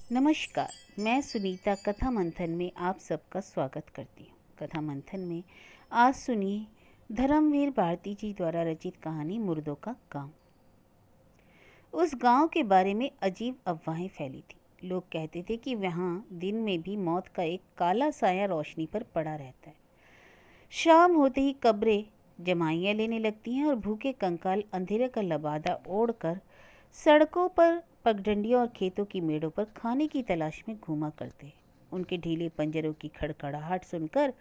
नमस्कार। मैं सुनीता कथा मंथन में आप सबका स्वागत करती हूँ। कथा मंथन में आज सुनिए धर्मवीर भारती जी द्वारा रचित कहानी मुर्दों का गांव। उस गांव के बारे में अजीब अफवाहें फैली थी। लोग कहते थे कि वहाँ दिन में भी मौत का एक काला साया रोशनी पर पड़ा रहता है। शाम होते ही कब्रें जमाइयाँ लेने लगती हैं और भूखे कंकाल अंधेरे का लबादा ओढ़कर सड़कों पर, पगडंडियों और खेतों की मेड़ों पर खाने की तलाश में घूमा करते हैं। उनके ढीले पंजरों की खड़खड़ाहट सुनकर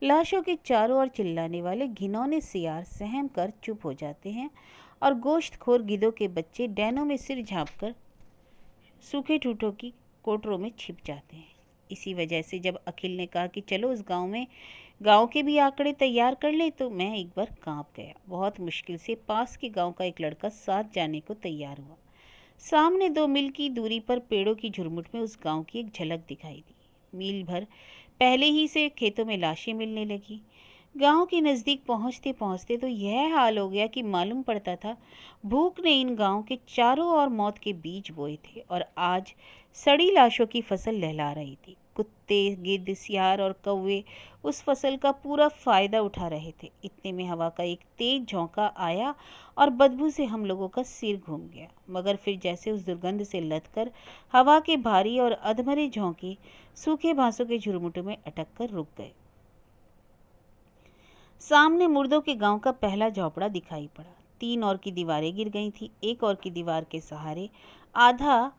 लाशों के चारों ओर चिल्लाने वाले घिनौने सियार सहम कर चुप हो जाते हैं और गोश्तखोर गिद्धों के बच्चे डैनों में सिर झाँपकर सूखे ठूठों की कोटरों में छिप जाते हैं। इसी वजह से जब अखिल ने कहा कि चलो उस गांव के भी आंकड़े तैयार कर ले, तो मैं एक बार कांप गया। बहुत मुश्किल से पास के गांव का एक लड़का साथ जाने को तैयार हुआ। सामने 2 मील की दूरी पर पेड़ों की झुरमुट में उस गांव की एक झलक दिखाई दी। मील भर पहले ही से खेतों में लाशें मिलने लगी। गांव के नज़दीक पहुंचते पहुंचते तो यह हाल हो गया कि मालूम पड़ता था भूख ने इन गांव के चारों ओर मौत के बीज बोए थे और आज सड़ी लाशों की फसल लहला रही थी। कुत्ते, गिद्ध, सियार और कौवे उस फसल का पूरा फायदा उठा रहे थे। इतने में हवा का एक तेज झोंका आया और बदबू से हम लोगों का सिर घूम गया, मगर फिर जैसे उस दुर्गंध से लथकर हवा के भारी और अधमरे झोंके सूखे बांसों के झुरमुटों में अटक कर रुक गए। सामने मुर्दों के गांव का पहला झोपड़ा दिखाई पड़ा। 3 और की दीवारें गिर गई थी। एक और की दीवार के सहारे आधा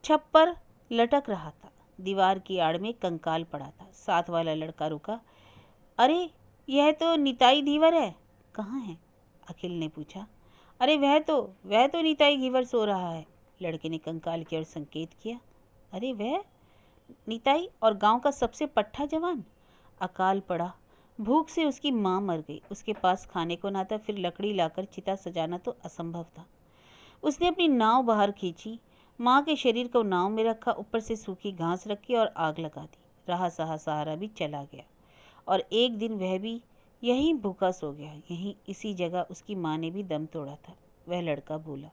छप्पर लटक रहा था। दीवार की आड़ में कंकाल पड़ा था। साथ वाला लड़का रुका। अरे, यह तो निताई धीवर है। कहाँ है? अखिल ने पूछा। अरे वह तो निताई धीवर सो रहा है। लड़के ने कंकाल की ओर संकेत किया। अरे वह निताई और गांव का सबसे पट्टा जवान? अकाल पड़ा। भूख से उसकी माँ मर गई। उसके पास खाने को ना था, फिर लकड़ी लाकर चिता सजाना तो असंभव था। उसने अपनी नाव बाहर खींची, माँ के शरीर को नाव में रखा, ऊपर से सूखी घास रखी और आग लगा दी। रहा सहारा भी चला गया और एक दिन वह भी यहीं भूखा सो गया। यहीं इसी जगह उसकी माँ ने भी दम तोड़ा था। वह लड़का बोला।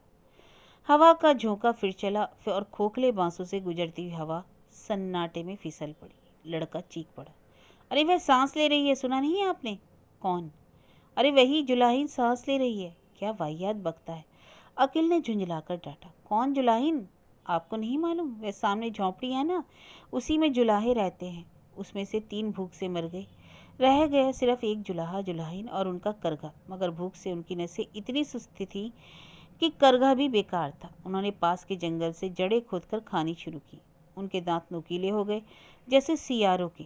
हवा का झोंका फिर चला और खोखले बांसों से गुजरती हुई हवा सन्नाटे में फिसल पड़ी। लड़का चीख पड़ा। अरे वह सांस ले रही है, सुना नहीं है आपने? कौन? अरे वही जुलाहिन सांस ले रही है। क्या वाहियात बकता है। अखिल ने झुंझलाकर डांटा। कौन जुलाहिन? आपको नहीं मालूम? वह सामने झोंपड़ी है ना, उसी में जुलाहे रहते हैं। उसमें से 3 भूख से मर गए। रह गया सिर्फ एक जुलाहा, जुलाहिन और उनका करघा। मगर भूख से उनकी नसें इतनी सुस्त थी कि करघा भी बेकार था। उन्होंने पास के जंगल से जड़ें खोदकर खानी शुरू की। उनके दांत नुकीले हो गए जैसे सियारों के।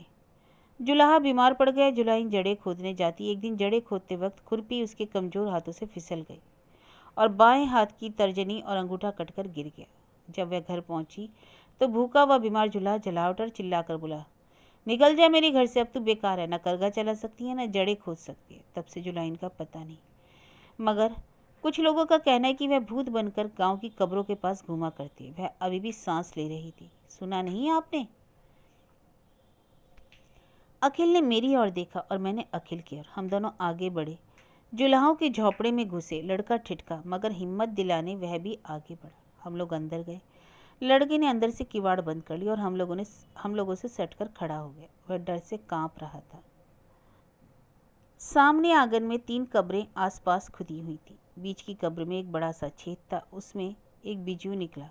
जुलाहा बीमार पड़ गया। जुलाहिन जड़ें खोदने जाती। एक दिन जड़ें खोदते वक्त खुरपी उसके कमजोर हाथों से फिसल गई और बाएं हाथ की तर्जनी और अंगूठा कटकर गिर गया। जब वह घर पहुंची तो भूखा व बीमार जुलाहा जला उठा और चिल्लाकर बोला, निकल जा मेरे घर से, अब तू बेकार है। न करघा चला सकती है, न जड़ें खोद सकती है। तब से जुलाहिन का पता नहीं, मगर कुछ लोगों का कहना है कि वह भूत बनकर गांव की कब्रों के पास घूमा करती है। वह अभी भी सांस ले रही थी। सुना नहीं आपने? अखिल ने मेरी ओर देखा और मैंने अखिल की ओर। हम दोनों आगे बढ़े, जुलाहों के झोपड़े में घुसे। लड़का ठिठका, मगर हिम्मत दिलाने वह भी आगे बढ़ा। हम लोग अंदर गए। लड़के ने अंदर से किवाड़ बंद कर लिया और हम लोगों से सटकर खड़ा हो गया। वह डर से कांप रहा था। सामने आंगन में 3 कब्रें आसपास खुदी हुई थी। बीच की कब्र में एक बड़ा सा छेद था। उसमें एक बिज्जू निकला।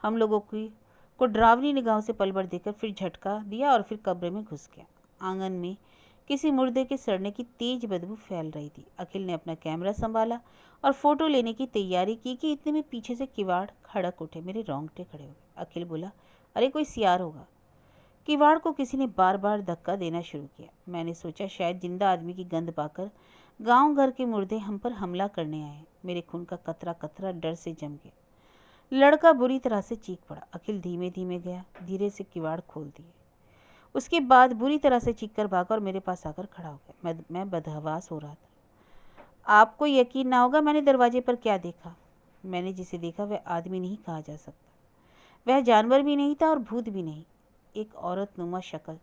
हम लोगों को डरावनी निगाहों से पल भर देखकर फिर झटका दिया और फिर कब्र में घुस गया। आंगन में किसी मुर्दे के सड़ने की तेज बदबू फैल रही थी। अखिल ने अपना कैमरा संभाला और फोटो लेने की तैयारी की कि इतने में पीछे से किवाड़ खड़क उठे। मेरे रोंगटे खड़े हो गए। अखिल बोला, अरे कोई सियार होगा। किवाड़ को किसी ने बार बार धक्का देना शुरू किया। मैंने सोचा शायद जिंदा आदमी की गंध पाकर गांव घर के मुर्दे हम पर हमला करने आए। मेरे खून का कतरा कतरा डर से जम गया। लड़का बुरी तरह से चीख पड़ा। अखिल धीमे धीमे गया, धीरे से किवाड़ खोल दिए। उसके बाद बुरी तरह से चीख कर भागा और मेरे पास आकर खड़ा हो गया। मैं बदहवास हो रहा था। आपको यकीन ना होगा मैंने दरवाजे पर क्या देखा। मैंने जिसे देखा वह आदमी नहीं कहा जा सकता। वह जानवर भी नहीं था और भूत भी नहीं। एक औरत नुमा शक्ल,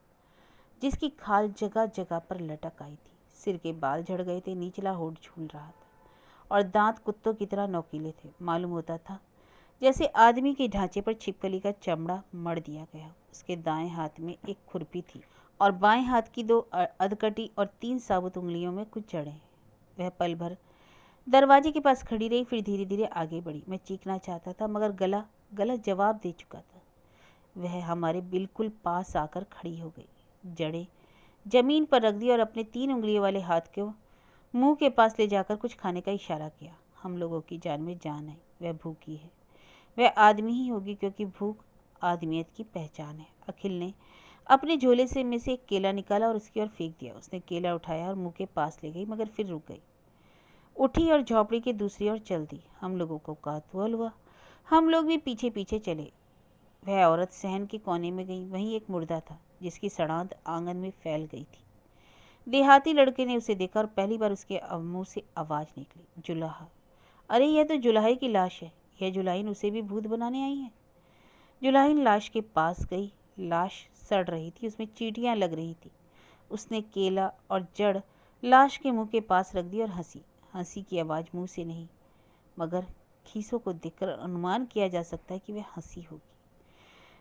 जिसकी खाल जगह जगह पर लटक आई थी। सिर के बाल झड़ गए थे, निचला होठ झूल रहा था और दांत कुत्तों की तरह नोकीले थे। मालूम होता था जैसे आदमी के ढांचे पर छिपकली का चमड़ा मढ़ दिया गया। उसके दाएं हाथ में एक खुरपी थी और बाएं हाथ की 2 अधकटी और 3 साबुत उंगलियों में कुछ जड़ें। वह पल भर दरवाजे के पास खड़ी रही, फिर धीरे धीरे आगे बढ़ी। मैं चीखना चाहता था मगर गला जवाब दे चुका था। वह हमारे बिल्कुल पास आकर खड़ी हो गई, जड़ें जमीन पर रख दी और अपने 3 उंगलियों वाले हाथ को मुंह के पास ले जाकर कुछ खाने का इशारा किया। हम लोगों की जान में जान आई। वह भूखी है, वह आदमी ही होगी, क्योंकि भूख आदमियत की पहचान है। अखिल ने अपने झोले से में से एक केला निकाला और उसकी ओर फेंक दिया। उसने केला उठाया और मुंह के पास ले गई, मगर फिर रुक गई, उठी और झोपड़ी के दूसरी ओर चल दी। हम लोगों को कौतूहल हुआ, हम लोग भी पीछे पीछे चले। वह औरत सहन के कोने में गई। वहीं एक मुर्दा था जिसकी सड़ांध आंगन में फैल गई थी। देहाती लड़के ने उसे देखा और पहली बार उसके मुंह से आवाज निकली, जुलाहा। अरे यह तो जुलाहे की लाश है। यह जुलाहिन उसे भी भूत बनाने आई है। जुलाहिन लाश के पास गई। लाश सड़ रही थी, उसमें चींटियां लग रही थी। उसने केला और जड़ लाश के मुंह के पास रख दी और हंसी। हंसी की आवाज़ मुंह से नहीं, मगर खीसों को देखकर अनुमान किया जा सकता है कि वह हंसी होगी।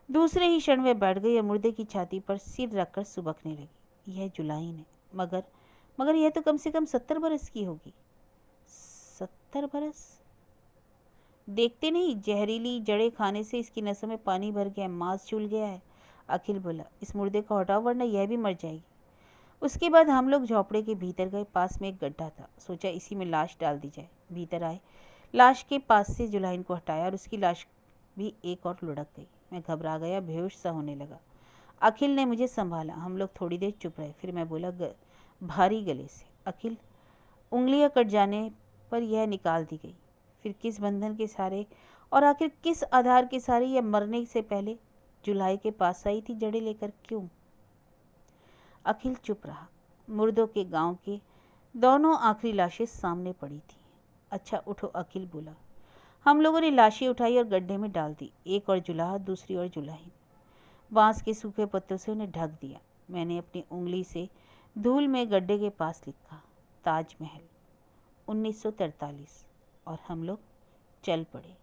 दूसरे ही क्षण वह बैठ गई और मुर्दे की छाती पर सिर रखकर सुबकने लगी। यह जुलाहिन है, मगर यह तो कम से कम 70 बरस की होगी। 70 बरस? देखते नहीं, जहरीली जड़ें खाने से इसकी नसों में पानी भर गया है, मांस चूल गया है। अखिल बोला, इस मुर्दे को हटाओ वरना यह भी मर जाएगी। उसके बाद हम लोग झोपड़े के भीतर गए। पास में एक गड्ढा था, सोचा इसी में लाश डाल दी जाए। भीतर आए, लाश के पास से जुलाहिन को हटाया और उसकी लाश भी एक और लुढ़क गई। मैं घबरा गया, बेहोश सा होने लगा। अखिल ने मुझे संभाला। हम लोग थोड़ी देर चुप रहे, फिर मैं बोला भारी गले से, अखिल, उंगलियां कट जाने पर यह निकाल दी गई, फिर किस बंधन के सहारे और आखिर किस आधार के सहारे यह मरने से पहले जुलाई के पास आई थी जड़ें लेकर? क्यों? अखिल चुप रहा। मुर्दों के गांव के दोनों आखिरी लाशें सामने पड़ी थी। अच्छा उठो, अखिल बोला। हम लोगों ने लाशें उठाई और गड्ढे में डाल दी। एक और जुलाहा, दूसरी और जुलाहिन। बांस के सूखे पत्तों से उन्हें ढक दिया। मैंने अपनी उंगली से धूल में गड्ढे के पास लिखा, ताजमहल 1943, और हम लोग चल पड़े।